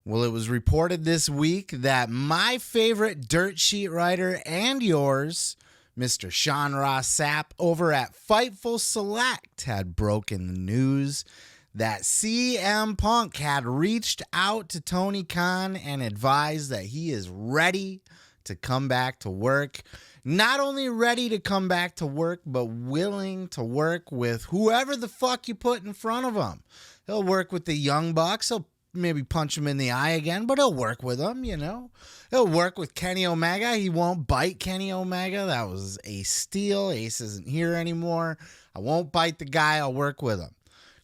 Well, it was reported this week that my favorite dirt sheet writer and yours, Mr. Sean Ross Sapp over at Fightful Select, had broken the news that CM Punk had reached out to Tony Khan and advised that he is ready to come back to work. Not only ready to come back to work, but willing to work with whoever the fuck you put in front of him. He'll work with the Young Bucks. He'll maybe punch him in the eye again, but he'll work with him, you know. He'll work with Kenny Omega. He won't bite Kenny Omega. That was a steal. Ace isn't here anymore. I won't bite the guy. I'll work with him.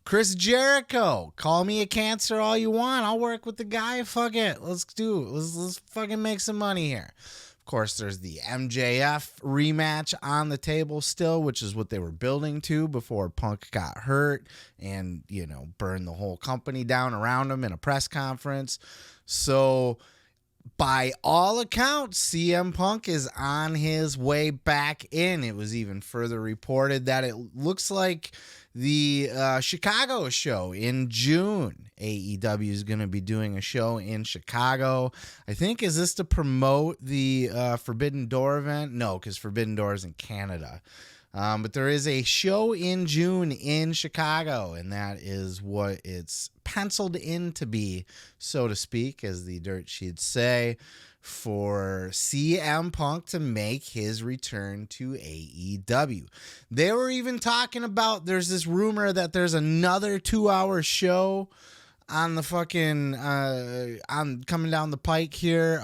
Chris Jericho, call me a cancer all you want. I'll work with the guy. Fuck it. Let's fucking make some money here. Of course, there's the MJF rematch on the table still, which is what they were building to before Punk got hurt and, you know, burned the whole company down around him in a press conference. So by all accounts, CM Punk is on his way back in. It was even further reported that it looks like the Chicago show in June. AEW is going to be doing a show in Chicago. I think, is this to promote the Forbidden Door event? No, because Forbidden Door is in Canada. But there is a show in June in Chicago, and that is what it's penciled in to be, so to speak, as the dirt sheets say, for CM Punk to make his return to AEW. They were even talking about, there's this rumor that there's another 2-hour show on the fucking on coming down the pike here,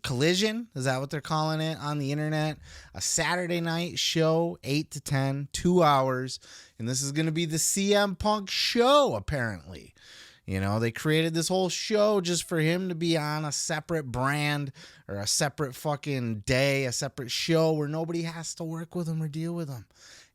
Collision, is that what they're calling it on the internet? A Saturday night show, 8 to 10, 2 hours, and this is going to be the CM Punk show, apparently. You know, they created this whole show just for him to be on a separate brand or a separate fucking day, a separate show where nobody has to work with him or deal with him.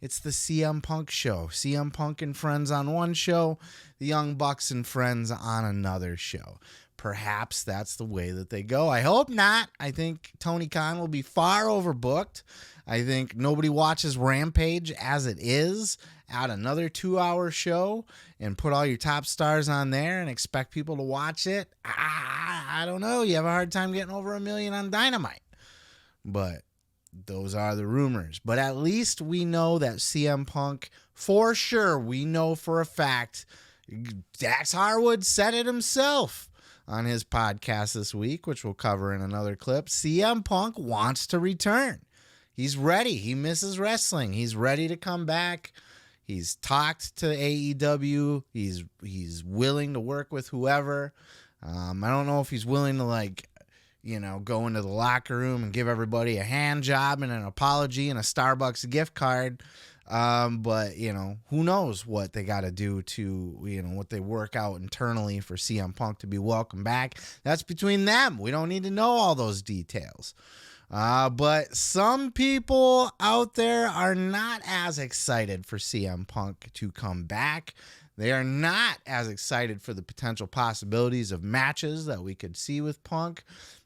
It's the CM Punk show. CM Punk and friends on one show, the Young Bucks and friends on another show. Perhaps that's the way that they go. I hope not. I think Tony Khan will be far overbooked. I think nobody watches Rampage as it is. Add another 2-hour show and put all your top stars on there and expect people to watch it. I don't know. You have a hard time getting over 1 million on Dynamite. But those are the rumors. But at least we know that CM Punk, for sure, we know for a fact, Dax Harwood said it himself on his podcast this week, which we'll cover in another clip. CM Punk wants to return. He's ready. He misses wrestling. He's ready to come back. He's talked to AEW. He's willing to work with whoever. I don't know if he's willing to go into the locker room and give everybody a hand job and an apology and a Starbucks gift card. But who knows what they got to do to, what they work out internally for CM Punk to be welcome back. That's between them. We don't need to know all those details. But some people out there are not as excited for CM Punk to come back. They are not as excited for the potential possibilities of matches that we could see with Punk,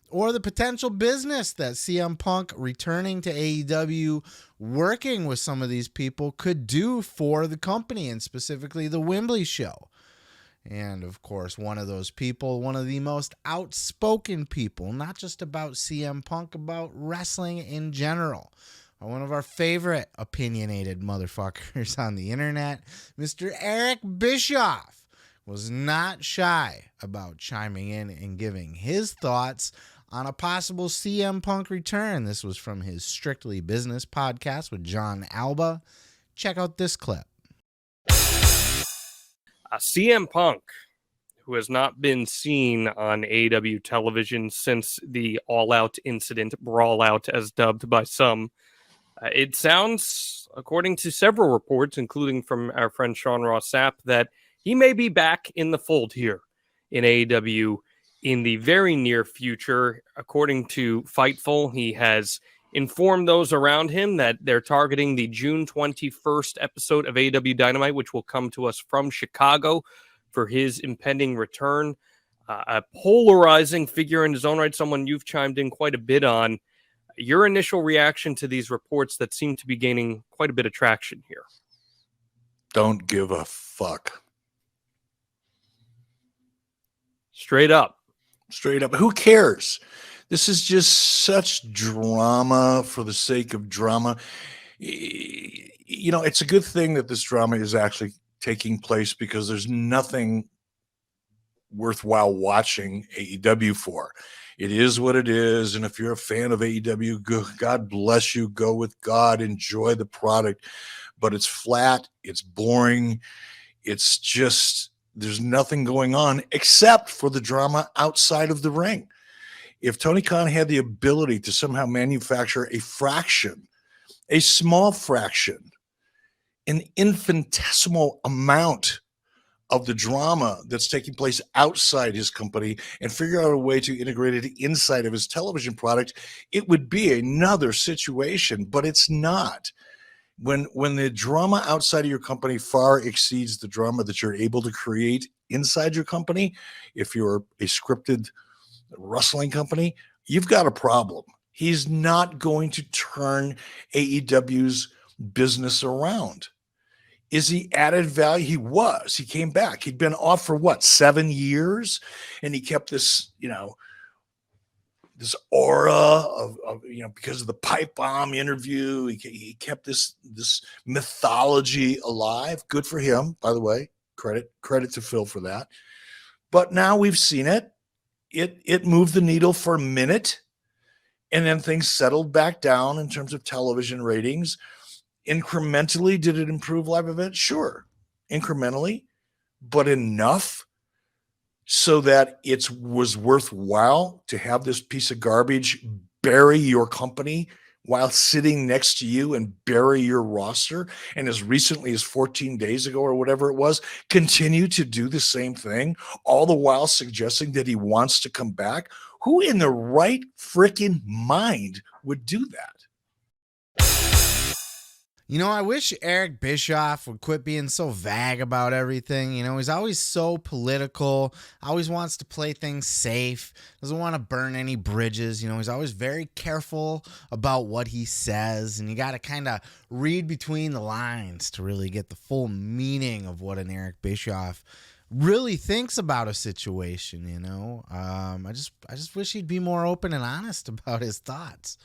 or the potential business that CM Punk returning to AEW, working with some of these people, could do for the company, and specifically the Wembley show. And, of course, one of those people, one of the most outspoken people, not just about CM Punk, about wrestling in general, one of our favorite opinionated motherfuckers on the internet, Mr. Eric Bischoff, was not shy about chiming in and giving his thoughts on a possible CM Punk return. This was from his Strictly Business podcast with John Alba. Check out this clip. CM Punk, who has not been seen on AEW television since the all-out incident, brawl-out as dubbed by some. It sounds, according to several reports, including from our friend Sean Ross Sapp, that he may be back in the fold here in AEW in the very near future. According to Fightful, he has informed those around him that they're targeting the June 21st episode of AEW Dynamite, which will come to us from Chicago for his impending return. A polarizing figure in his own right, someone you've chimed in quite a bit on. Your initial reaction to these reports that seem to be gaining quite a bit of traction here? Don't give a fuck. Straight up. Straight up. Who cares? This is just such drama for the sake of drama. You know, it's a good thing that this drama is actually taking place because there's nothing worthwhile watching AEW for. It is what it is. And if you're a fan of AEW, God bless you. Go with God. Enjoy the product. But it's flat. It's boring. It's just, there's nothing going on except for the drama outside of the ring. If Tony Khan had the ability to somehow manufacture a fraction, a small fraction, an infinitesimal amount of the drama that's taking place outside his company and figure out a way to integrate it inside of his television product, it would be another situation, but it's not. When the drama outside of your company far exceeds the drama that you're able to create inside your company, if you're a scripted wrestling company, you've got a problem. He's not going to turn AEW's business around. Is he added value? He was. He came back. He'd been off for what, 7 years? And he kept this, this aura of because of the pipe bomb interview. He kept this mythology alive. Good for him, by the way. Credit to Phil for that. But now we've seen it. It moved the needle for a minute, and then things settled back down in terms of television ratings. Incrementally, did it improve live events? Sure, incrementally, but enough so that it was worthwhile to have this piece of garbage bury your company while sitting next to you and bury your roster. And as recently as 14 days ago or whatever it was, continue to do the same thing, all the while suggesting that he wants to come back. Who in the right freaking mind would do that? I wish Eric Bischoff would quit being so vague about everything. He's always so political, always wants to play things safe, doesn't want to burn any bridges. He's always very careful about what he says, and you got to kind of read between the lines to really get the full meaning of what an Eric Bischoff really thinks about a situation. I just wish he'd be more open and honest about his thoughts.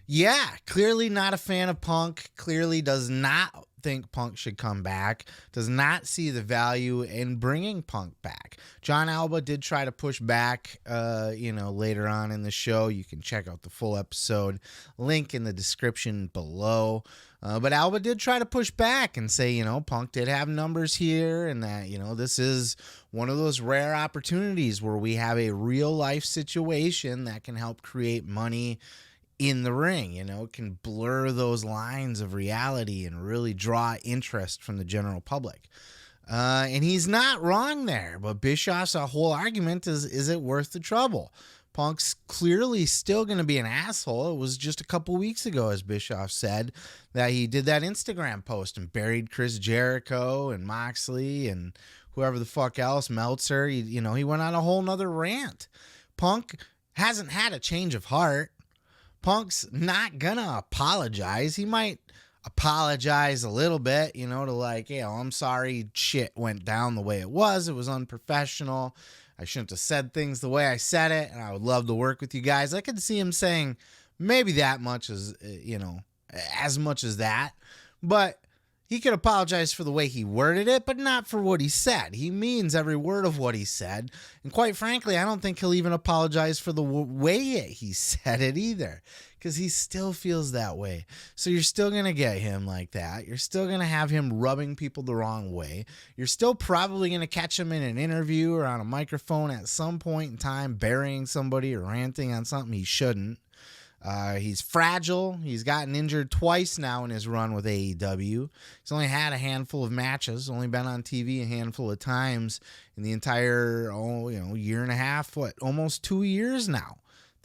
Yeah, clearly not a fan of Punk, clearly does not think Punk should come back, does not see the value in bringing Punk back. John Alba did try to push back, later on in the show. You can check out the full episode, link in the description below. But Alba did try to push back and say, Punk did have numbers here and that, this is one of those rare opportunities where we have a real life situation that can help create money in the ring, can blur those lines of reality and really draw interest from the general public. And he's not wrong there, but Bischoff's whole argument is it worth the trouble? Punk's clearly still going to be an asshole. It was just a couple weeks ago, as Bischoff said, that he did that Instagram post and buried Chris Jericho and Moxley and whoever the fuck else, Meltzer. He went on a whole nother rant. Punk hasn't had a change of heart. Punk's not gonna apologize. He might apologize a little bit, to I'm sorry shit went down the way it was. It was unprofessional. I shouldn't have said things the way I said it, and I would love to work with you guys. I could see him saying maybe that much as, as much as that. But he could apologize for the way he worded it, but not for what he said. He means every word of what he said. And quite frankly, I don't think he'll even apologize for the way he said it either, because he still feels that way. So you're still going to get him like that. You're still going to have him rubbing people the wrong way. You're still probably going to catch him in an interview or on a microphone at some point in time, burying somebody or ranting on something he shouldn't. He's fragile. He's gotten injured twice now in his run with AEW. He's only had a handful of matches, only been on TV a handful of times in the entire, year and a half, almost 2 years now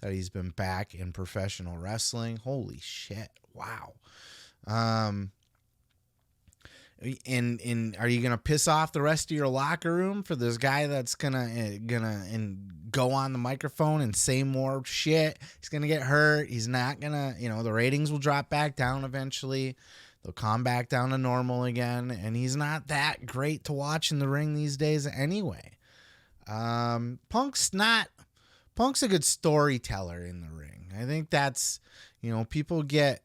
that he's been back in professional wrestling. Holy shit. Wow. And are you gonna piss off the rest of your locker room for this guy that's gonna go on the microphone and say more shit? He's gonna get hurt. He's not gonna, the ratings will drop back down eventually. They'll calm back down to normal again, and he's not that great to watch in the ring these days anyway. Punk's a good storyteller in the ring. I think that's, people get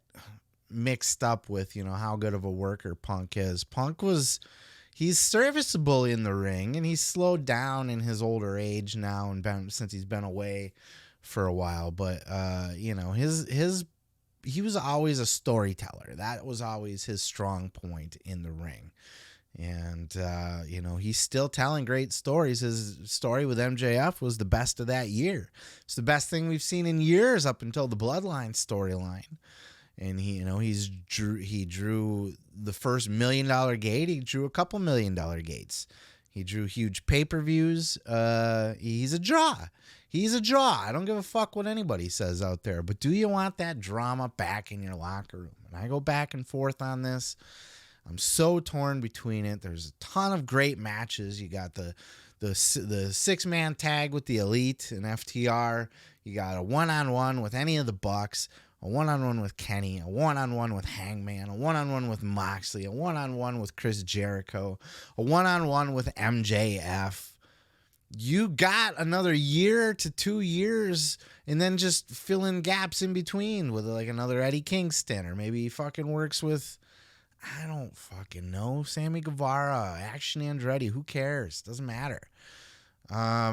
mixed up with, how good of a worker Punk is. He's serviceable in the ring, and he's slowed down in his older age now and since he's been away for a while. But, he was always a storyteller. That was always his strong point in the ring. And, he's still telling great stories. His story with MJF was the best of that year. It's the best thing we've seen in years up until the Bloodline storyline. And he drew the first $1 million gate. He drew a couple $1 million gates. He drew huge pay-per-views. He's a draw. I don't give a fuck what anybody says out there. But do you want that drama back in your locker room? And I go back and forth on this. I'm so torn between it. There's a ton of great matches. You got the 6-man tag with the Elite and FTR. You got a one-on-one with any of the Bucks, a one-on-one with Kenny, a one-on-one with Hangman, a one-on-one with Moxley, a one-on-one with Chris Jericho, a one-on-one with MJF. You got another year to 2 years, and then just fill in gaps in between with like another Eddie Kingston, or maybe he fucking works with, I don't fucking know, Sammy Guevara, Action Andretti, who cares? Doesn't matter.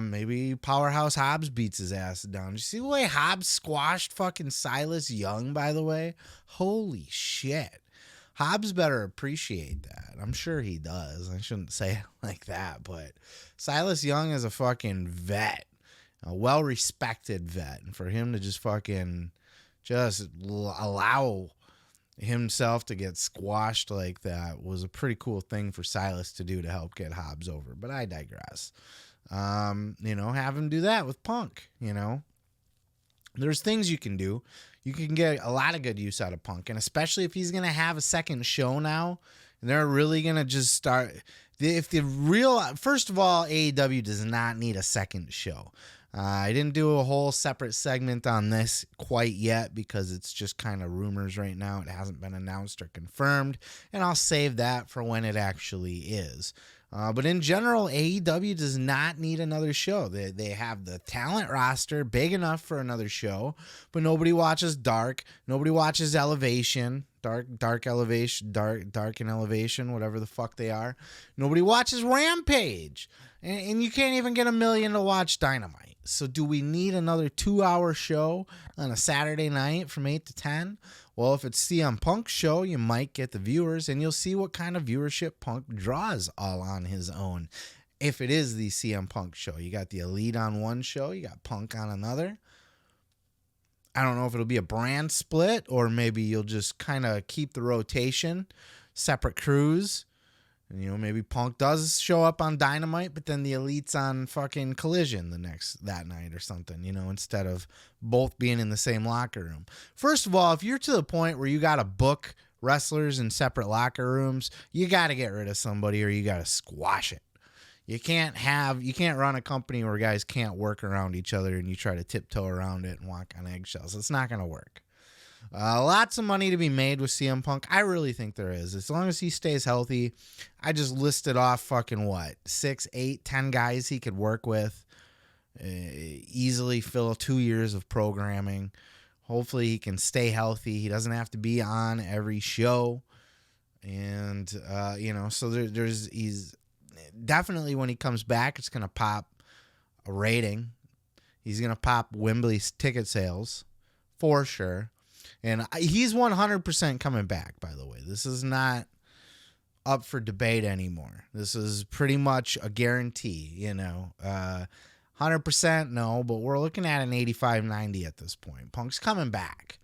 Maybe Powerhouse Hobbs beats his ass down. Did you see the way Hobbs squashed fucking Silas Young, by the way? Holy shit. Hobbs better appreciate that. I'm sure he does. I shouldn't say it like that, but Silas Young is a fucking vet, a well-respected vet. And for him to just allow himself to get squashed like that was a pretty cool thing for Silas to do to help get Hobbs over. But I digress. Have him do that with Punk. There's things you can do. You can get a lot of good use out of Punk, and especially if he's going to have a second show now, and they're really going to just start. First of all, AEW does not need a second show. I didn't do a whole separate segment on this quite yet because it's just kind of rumors right now. It hasn't been announced or confirmed, and I'll save that for when it actually is. But in general, AEW does not need another show. They have the talent roster big enough for another show, but nobody watches Dark. Nobody watches Elevation. Dark Elevation, Dark and Elevation, whatever the fuck they are. Nobody watches Rampage. And you can't even get 1 million to watch Dynamite. So do we need another 2-hour show on a Saturday night from 8 to 10? Well, if it's CM Punk's show, you might get the viewers, and you'll see what kind of viewership Punk draws all on his own. If it is the CM Punk show, you got the Elite on one show, you got Punk on another. I don't know if it'll be a brand split, or maybe you'll just kind of keep the rotation, separate crews. And, maybe Punk does show up on Dynamite, but then the Elite's on fucking Collision that night or something, instead of both being in the same locker room. First of all, if you're to the point where you got to book wrestlers in separate locker rooms, you got to get rid of somebody or you got to squash it. You can't run a company where guys can't work around each other and you try to tiptoe around it and walk on eggshells. It's not going to work. Lots of money to be made with CM Punk. I really think there is. As long as he stays healthy. I just listed off fucking 6, 8, 10 guys he could work with. Easily fill 2 years of programming. Hopefully he can stay healthy. He doesn't have to be on every show. And, so he's definitely, when he comes back, it's going to pop a rating. He's going to pop Wembley's ticket sales for sure. And he's 100% coming back, by the way. This is not up for debate anymore. This is pretty much a guarantee, 100% no, but we're looking at an 85-90 at this point. Punk's coming back.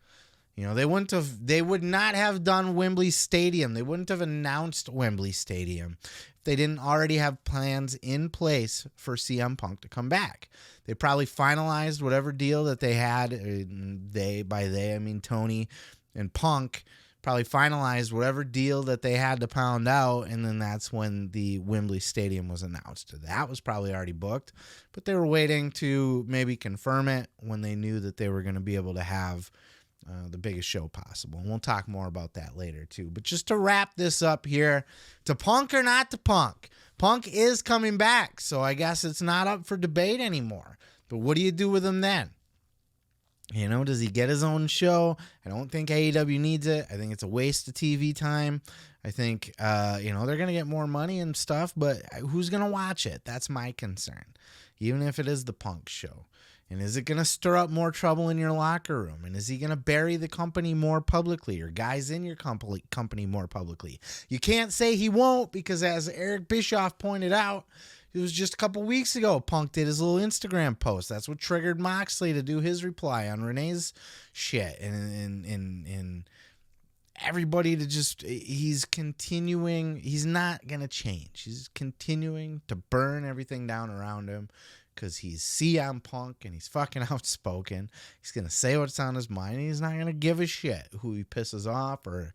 They would not have done Wembley Stadium. They wouldn't have announced Wembley Stadium if they didn't already have plans in place for CM Punk to come back. They probably finalized whatever deal that they had. By they, I mean Tony and Punk probably finalized whatever deal that they had to pound out, and then that's when the Wembley Stadium was announced. That was probably already booked, but they were waiting to maybe confirm it when they knew that they were going to be able to have the biggest show possible. And we'll talk more about that later too. But just to wrap this up here, to Punk or not to Punk, Punk is coming back. So I guess it's not up for debate anymore. But what do you do with him then? You know, does he get his own show? I don't think AEW needs it. I think it's a waste of TV time. I think, they're going to get more money and stuff, but who's going to watch it? That's my concern, even if it is the Punk show. And is it going to stir up more trouble in your locker room? And is he going to bury the company more publicly, or guys in your company more publicly? You can't say he won't, because as Eric Bischoff pointed out, it was just a couple weeks ago, Punk did his little Instagram post. That's what triggered Moxley to do his reply on Renee's shit. And everybody to just, he's continuing, he's not going to change. He's continuing to burn everything down around him because he's CM Punk and he's fucking outspoken. He's going to say what's on his mind. And he's not going to give a shit who he pisses off or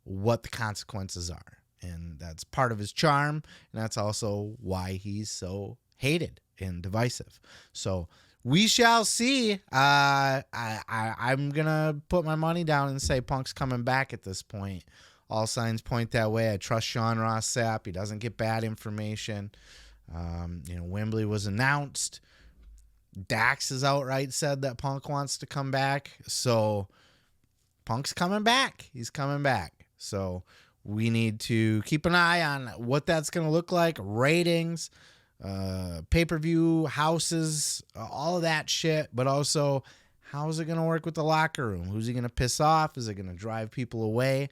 what the consequences are. And that's part of his charm, and that's also why he's so hated and divisive. So we shall see. I'm going to put my money down and say Punk's coming back at this point. All signs point that way. I trust Sean Ross Sapp. He doesn't get bad information. Wembley was announced. Dax has outright said that Punk wants to come back. So Punk's coming back. He's coming back. So we need to keep an eye on what that's going to look like, ratings, pay-per-view, houses, all of that shit, but also how is it going to work with the locker room? Who's he going to piss off? Is it going to drive people away?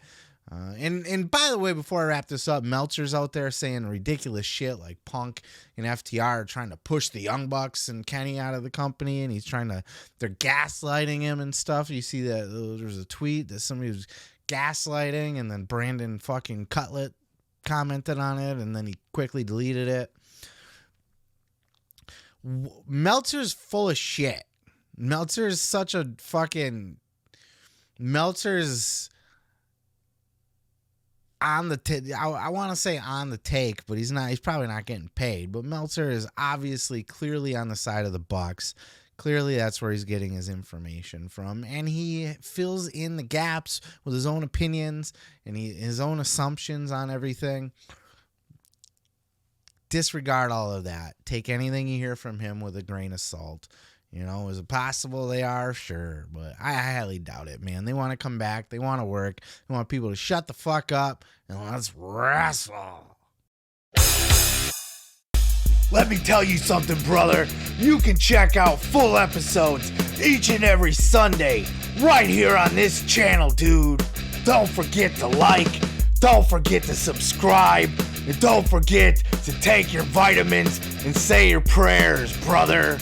And by the way, before I wrap this up, Meltzer's out there saying ridiculous shit like Punk and FTR are trying to push the Young Bucks and Kenny out of the company, and they're gaslighting him and stuff. You see that there was a tweet that somebody was gaslighting, and then Brandon fucking Cutlet commented on it, and then he quickly deleted it. Meltzer's full of shit. Meltzer's such a fucking... Meltzer's on the... I want to say on the take, but he's not. He's probably not getting paid. But Meltzer is obviously clearly on the side of the Bucks. Clearly, that's where he's getting his information from, and he fills in the gaps with his own opinions and his own assumptions on everything. Disregard all of that. Take anything you hear from him with a grain of salt. Is it possible they are? Sure, but I highly doubt it, man. They want to come back. They want to work. They want people to shut the fuck up and let's wrestle. Let me tell you something, brother. You can check out full episodes each and every Sunday right here on this channel, dude. Don't forget to like, don't forget to subscribe, and don't forget to take your vitamins and say your prayers, brother.